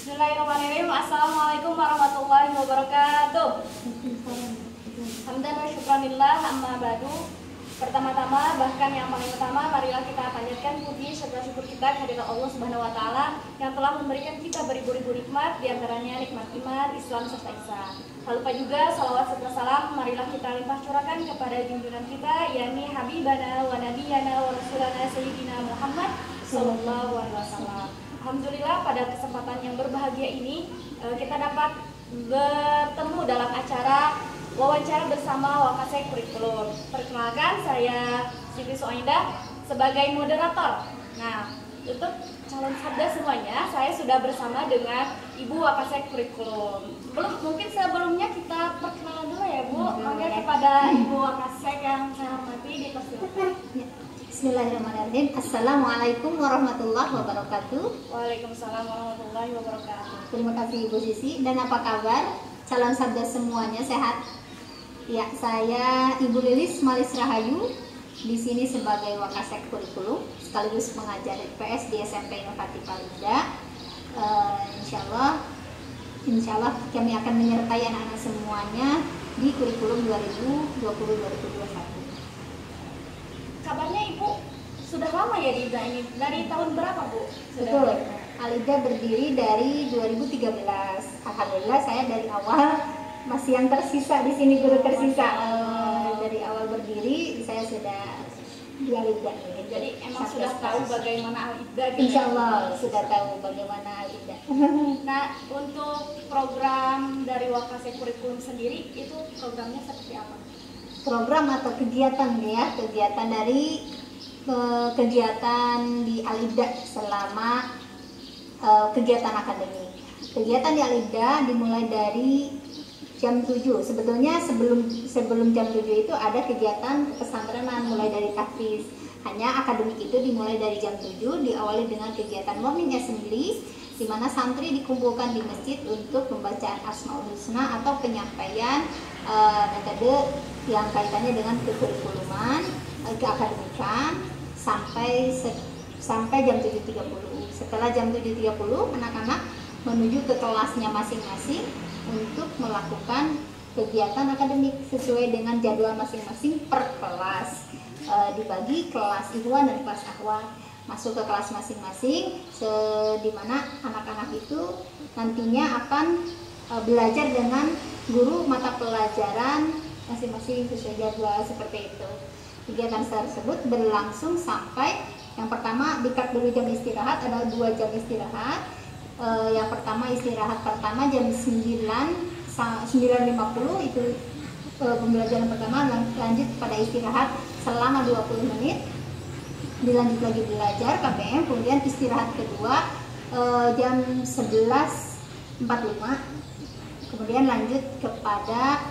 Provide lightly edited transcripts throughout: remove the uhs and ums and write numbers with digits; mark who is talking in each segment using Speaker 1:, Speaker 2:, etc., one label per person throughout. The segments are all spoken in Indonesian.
Speaker 1: Bismillahirrahmanirrahim. Assalamualaikum warahmatullahi wabarakatuh. Hamdan wa syukranillah, amma ba'du. Pertama-tama, bahkan yang paling utama, marilah kita panjatkan puji serta syukur kita kehadirat Allah Subhanahu wa taala yang telah memberikan kita beribu-ribu nikmat, di antaranya nikmat iman, Islam serta ihsan. Tak lupa juga salawat serta salam marilah kita limpah curahkan kepada junjungan kita, yakni habibana wa nabiyana wa rasulana sayyidina Muhammad sallallahu alaihi wasallam. Alhamdulillah, pada kesempatan yang berbahagia ini kita dapat bertemu dalam acara wawancara bersama Wakasek Kurikulum. Perkenalkan, saya Siti Soindah sebagai moderator. Nah, untuk calon sabda semuanya, saya sudah bersama dengan Ibu Wakasek Kurikulum. Mungkin sebelumnya kita perkenalan dulu ya, Bu. Mungkin kepada Ibu Wakasek yang saya hormati, dipersilakan.
Speaker 2: Bismillahirrahmanirrahim. Assalamualaikum warahmatullahi wabarakatuh.
Speaker 1: Waalaikumsalam warahmatullahi wabarakatuh.
Speaker 2: Terima kasih Ibu Sisi. Dan apa kabar? Calon sabda semuanya sehat? Ya, saya Ibu Lilis Malis Rahayu. Di sini sebagai Wakasek Kurikulum, sekaligus pengajar IPS di SMP Inovatif Alida. Insya Allah kami akan menyertai anak-anak semuanya di kurikulum 2020-2021.
Speaker 1: Kabarnya Ibu sudah lama ya di IDA ini? Dari tahun berapa, Bu?
Speaker 2: Betul. Alida berdiri dari 2013. Alhamdulillah saya dari awal masih yang tersisa di sini, guru tersisa. Dari awal berdiri saya sudah di Alida.
Speaker 1: Jadi emang sudah tahu bagaimana Alida gitu.
Speaker 2: Insya Allah sudah tahu bagaimana Alida.
Speaker 1: Nah, untuk program dari Wakasek Kurikulum sendiri itu programnya seperti apa?
Speaker 2: Program atau kegiatan ya, kegiatan dari kegiatan di Alida selama kegiatan akademik. Kegiatan di Alida dimulai dari jam 7. Sebetulnya sebelum jam 7 itu ada kegiatan pesantrenan mulai dari tahfiz. Hanya akademik itu dimulai dari jam 7, diawali dengan kegiatan morning assembly di mana santri dikumpulkan di masjid untuk pembacaan Asmaul Husna atau penyampaian metode yang kaitannya dengan kekurikuluman, keakademikan sampai jam 7.30. Setelah jam 7.30 anak-anak menuju ke kelasnya masing-masing untuk melakukan kegiatan akademik sesuai dengan jadwal masing-masing per kelas. Dibagi kelas Ikhwan dan kelas Akhwat, masuk ke kelas masing-masing di mana anak-anak itu nantinya akan belajar dengan guru mata pelajaran masing-masing sesuai jadwal seperti itu. Kegiatan tersebut berlangsung sampai yang pertama dikat dulu jam istirahat, ada 2 jam istirahat. Yang pertama istirahat pertama jam 9.50 itu pembelajaran pertama, lanjut pada istirahat selama 20 menit, dilanjut lagi belajar KPM, kemudian istirahat kedua jam 11.45, kemudian lanjut kepada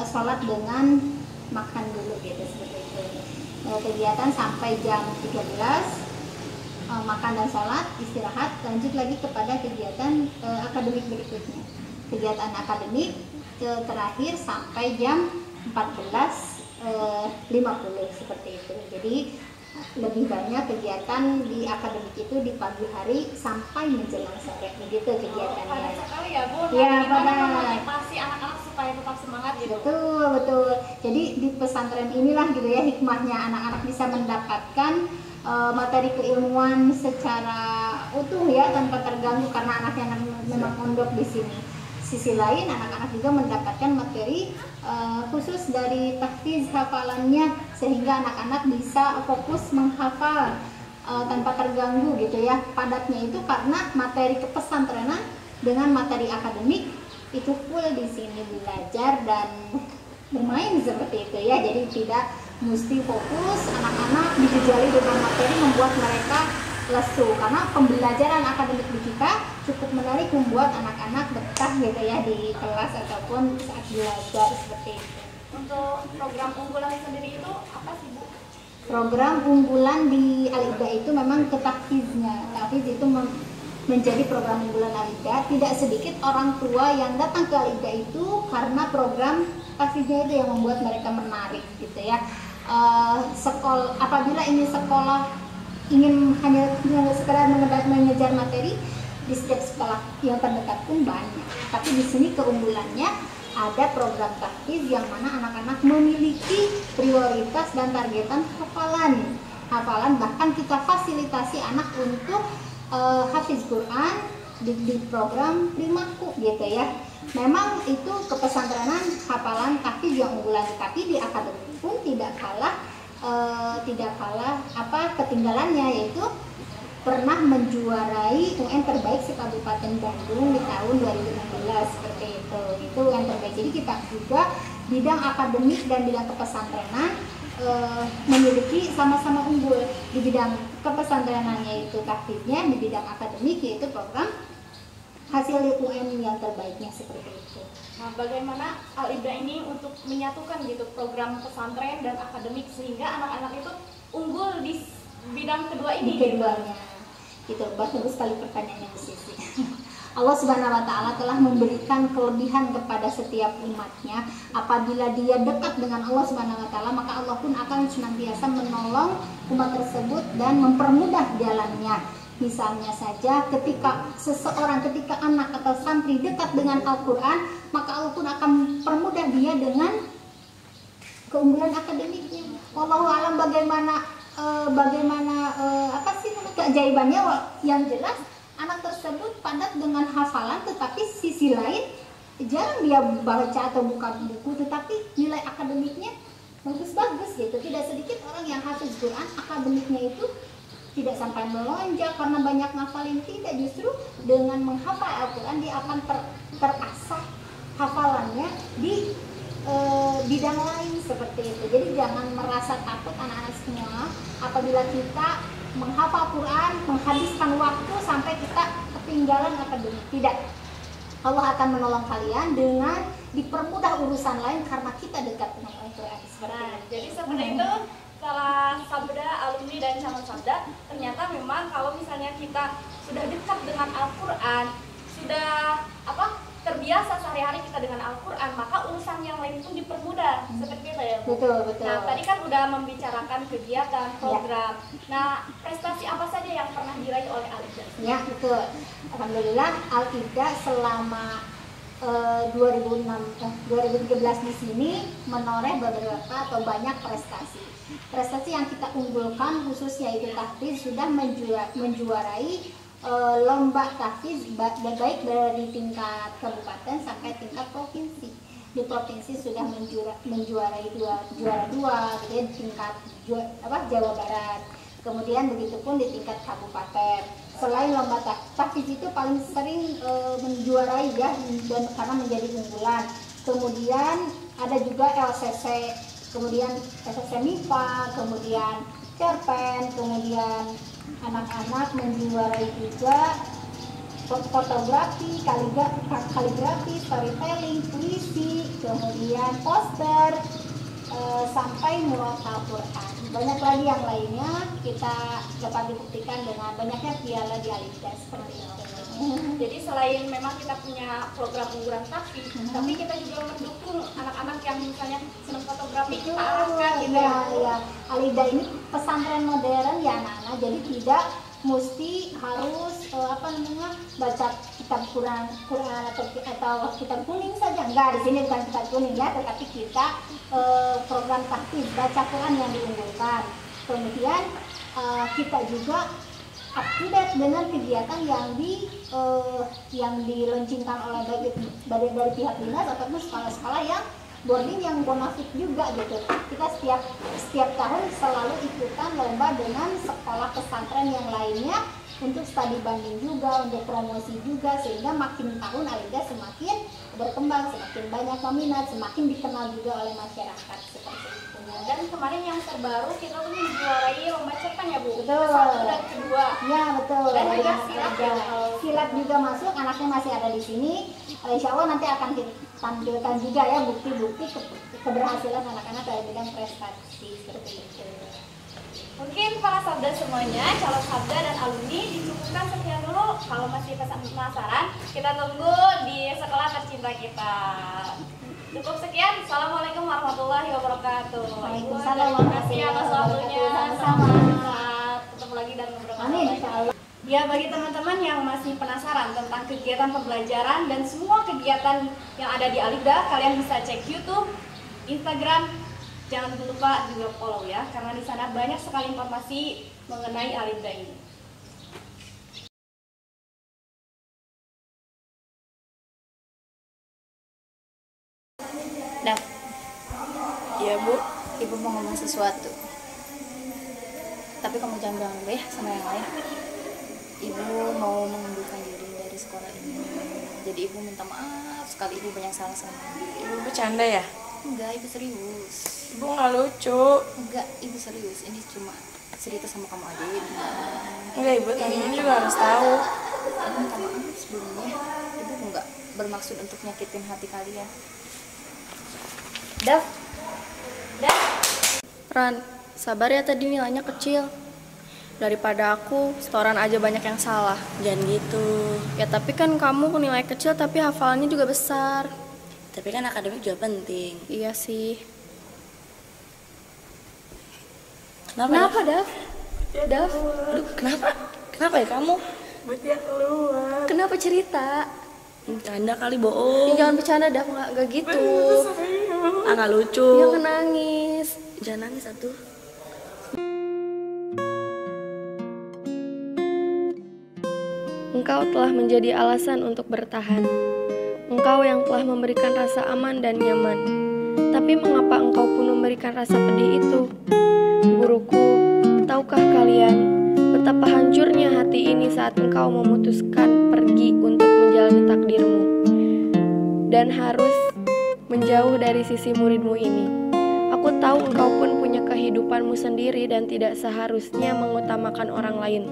Speaker 2: sholat dengan makan dulu gitu, seperti itu. Kegiatan sampai jam 13, makan dan sholat, istirahat, lanjut lagi kepada kegiatan akademik berikutnya. Kegiatan akademik terakhir sampai jam 14.50 seperti itu. Jadi lebih banyak kegiatan di akademik itu di pagi hari sampai menjelang sore, begitu kegiatannya.
Speaker 1: Padat sekali ya, Bu.
Speaker 2: Ya,
Speaker 1: Bagaimana
Speaker 2: padat.
Speaker 1: memotivasi anak-anak supaya tetap semangat gitu?
Speaker 2: Betul. Jadi di pesantren inilah gitu ya hikmahnya, anak-anak bisa mendapatkan materi keilmuan secara utuh ya, tanpa terganggu karena anaknya memang mondok di sini. Sisi lain anak-anak juga mendapatkan materi khusus dari tahfiz hafalannya, sehingga anak-anak bisa fokus menghafal tanpa terganggu gitu ya. Padatnya itu karena materi kepesantrenan dengan materi akademik itu full di sini, belajar dan bermain seperti itu ya. Jadi tidak mesti fokus, anak-anak dikejali dengan materi membuat mereka lesu, karena pembelajaran akademik di kita cukup menarik, membuat anak-anak betah gitu ya di kelas ataupun saat belajar seperti itu.
Speaker 1: Untuk program unggulan sendiri itu apa sih, Bu?
Speaker 2: Program unggulan di Alida itu memang ke tahfiznya. Tahfiz itu menjadi program unggulan Alida. Tidak sedikit orang tua yang datang ke Alida itu karena program tahfiznya itu yang membuat mereka menarik gitu ya. Apabila ingin sekolah ingin hanya sekedar mengejar materi, di setiap sekolah yang terdekat pun banyak. Tapi di sini keunggulannya ada program tahfiz yang mana anak-anak memiliki prioritas dan targetan hafalan, bahkan kita fasilitasi anak untuk hafiz Quran di program Primaku gitu ya. Memang itu kepesantrenan hafalan tahfiz yang unggulan, tapi di akademik pun tidak kalah ketinggalannya, yaitu pernah menjuarai UN terbaik se-Kabupaten Bandung di tahun 2016 seperti itu. Itu UN terbaik. Jadi kita juga bidang akademik dan bidang kepesantrenan memiliki sama-sama unggul. Di bidang kepesantrenannya itu tahfiznya, di bidang akademik yaitu program hasil UN yang terbaiknya seperti itu.
Speaker 1: Nah, bagaimana Al-Ibda ini untuk menyatukan gitu program pesantren dan akademik sehingga anak-anak itu unggul di bidang kedua ini?
Speaker 2: Di keduanya. Gitu, bagus sekali pertanyaannya Bu Sisi. Allah Subhanahu wa taala telah memberikan kelebihan kepada setiap umatnya. Apabila dia dekat dengan Allah Subhanahu wa taala, maka Allah pun akan senantiasa menolong umat tersebut dan mempermudah jalannya. Misalnya saja ketika anak atau santri dekat dengan Al-Qur'an, maka Allah pun akan permudah dia dengan keunggulan akademiknya. Wallahu alam bagaimana keajaibannya. Yang jelas anak tersebut padat dengan hafalan, tetapi sisi lain jarang dia baca atau buka buku, tetapi nilai akademiknya bagus-bagus gitu. Tidak sedikit orang yang hafiz Quran, akademiknya itu tidak sampai melonjak karena banyak ngafalin, tidak, justru dengan menghafal Al-Quran dia akan terasah hafalannya di bidang lain seperti itu. Jadi jangan merasa takut anak-anak semua apabila kita menghafal Quran, menghabiskan waktu sampai kita ketinggalan akademik. Tidak, Allah akan menolong kalian dengan dipermudah urusan lain karena kita dekat dengan Al-Quran.
Speaker 1: Jadi seperti itu salah sabda alumni dan calon sabda. Ternyata memang kalau misalnya kita sudah dekat dengan Al-Quran, sudah terbiasa sehari-hari kita dengan Al-Quran, maka urusan yang lain pun dipermudah. Seperti itu ya Bu?
Speaker 2: Betul.
Speaker 1: Nah, tadi kan udah membicarakan kegiatan, program. Nah, prestasi apa saja yang pernah diraih oleh Al-Ibda? Ya,
Speaker 2: betul. Alhamdulillah Al-Ibda selama 2013 di sini menoreh beberapa atau banyak prestasi. Prestasi yang kita unggulkan khususnya itu tahfiz, sudah menjuarai lomba tahfiz baik dari tingkat kabupaten sampai tingkat provinsi. Di provinsi sudah menjuarai juara dua gitu ya, di tingkat Jawa Barat. Kemudian begitupun di tingkat kabupaten. Selain lomba tahfiz itu paling sering menjuarai ya, dan karena menjadi unggulan. Kemudian ada juga LCC, kemudian SSC MIPA, kemudian cerpen, kemudian anak-anak menjuarai juga fotografi, kaligrafi, storytelling, puisi, kemudian poster, sampai murotal Quran. Banyak lagi yang lainnya kita dapat dibuktikan dengan banyaknya piala di Al-Ibda seperti itu.
Speaker 1: Jadi selain memang kita punya program unggulan tahfiz, tapi kita juga mendukung anak-anak yang misalnya senang fotografi, kita arahkan gitu ya.
Speaker 2: Al-Ibda ini pesantren modern ya anak-anak, jadi tidak mesti harus baca kitab Quran atau kitab kuning saja. Enggak, di sini bukan kitab kuning ya, tetapi kita program tahfiz baca Quran yang diunggulkan. Kemudian kita juga up to date dengan kegiatan yang diluncurkan oleh dari pihak dinas ataupun sekolah-sekolah yang boarding yang bonafit juga gitu. Kita setiap tahun selalu ikutan lomba dengan sekolah pesantren yang lainnya untuk studi banding juga, untuk promosi juga, sehingga makin tahun Al-Ibda semakin berkembang, semakin banyak peminat, semakin dikenal juga oleh masyarakat seperti itu.
Speaker 1: Dan kemarin yang terbaru kita tuh menjuarai lomba cerpen ya Bu?
Speaker 2: Betul.
Speaker 1: Satu dan kedua.
Speaker 2: Ya betul.
Speaker 1: Dan juga silat ya.
Speaker 2: Silat juga masuk, anaknya masih ada di sini. Insya Allah nanti akan kita tampilkan juga ya bukti-bukti keberhasilan anak-anak dalam bidang prestasi seperti itu.
Speaker 1: Mungkin para sabda semuanya, calon sabda dan alumni dicukupkan sekian dulu. Kalau masih penasaran, kita tunggu di sekolah tercinta kita. Cukup sekian. Assalamualaikum warahmatullahi wabarakatuh.
Speaker 2: Waalaikumsalam.
Speaker 1: Terima kasih atas waktunya. Sama-sama. Ketemu lagi dan ngobrol.
Speaker 2: Amin.
Speaker 1: Ya, bagi teman-teman yang masih penasaran tentang kegiatan pembelajaran dan semua kegiatan yang ada di Alibda, kalian bisa cek YouTube, Instagram, jangan lupa juga follow ya, karena di sana banyak sekali informasi mengenai Alibda ini.
Speaker 2: Dah,
Speaker 3: Iya Bu.
Speaker 2: ibu mau ngomong sesuatu. Tapi kamu jangan bilang dulu ya sama yang lain. Ibu mau mengundurkan diri dari sekolah ini. Jadi ibu minta maaf sekali, ibu banyak salah sama ibu.
Speaker 3: Ibu bercanda ya?
Speaker 2: Enggak, ibu serius.
Speaker 3: Ibu nggak lucu.
Speaker 2: Enggak, ibu serius. Ini cuma cerita sama kamu aja ya.
Speaker 3: Enggak Ibu, teman-teman juga harus tahu.
Speaker 2: Ibu minta maaf sebelumnya. Ibu enggak bermaksud untuk nyakitin hati kalian. Dav,
Speaker 4: Ran, sabar ya, tadi nilainya kecil. Daripada aku, setoran aja banyak yang salah.
Speaker 3: Jangan gitu.
Speaker 4: Ya tapi kan kamu nilai kecil tapi hafalannya juga besar.
Speaker 3: Tapi kan akademik juga penting.
Speaker 4: Iya sih.
Speaker 3: Kenapa?
Speaker 4: Dav? Dav?
Speaker 3: Aduh, kenapa? Kenapa ya kamu?
Speaker 5: Butia keluar.
Speaker 4: Kenapa cerita?
Speaker 3: Bercanda kali, bohong.
Speaker 4: Jangan bercanda, Dav, nggak gitu.
Speaker 3: Ah, nggak lucu.
Speaker 4: Jangan nangis.
Speaker 3: Jangan nangis atuh.
Speaker 4: Engkau telah menjadi alasan untuk bertahan. Engkau yang telah memberikan rasa aman dan nyaman. Tapi mengapa engkau pun memberikan rasa pedih itu? Guruku, tahukah kalian betapa hancurnya hati ini saat engkau memutuskan pergi untuk menjalani takdirmu dan harus menjauh dari sisi muridmu ini. Aku tahu engkau pun punya kehidupanmu sendiri dan tidak seharusnya mengutamakan orang lain.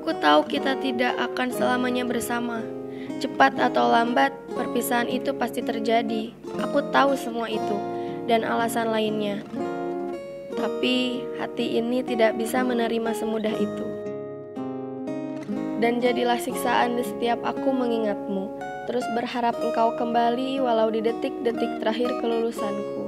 Speaker 4: Aku tahu kita tidak akan selamanya bersama. Cepat atau lambat, perpisahan itu pasti terjadi. Aku tahu semua itu dan alasan lainnya. Tapi hati ini tidak bisa menerima semudah itu. Dan jadilah siksaan di setiap aku mengingatmu, terus berharap engkau kembali walau di detik-detik terakhir kelulusanku.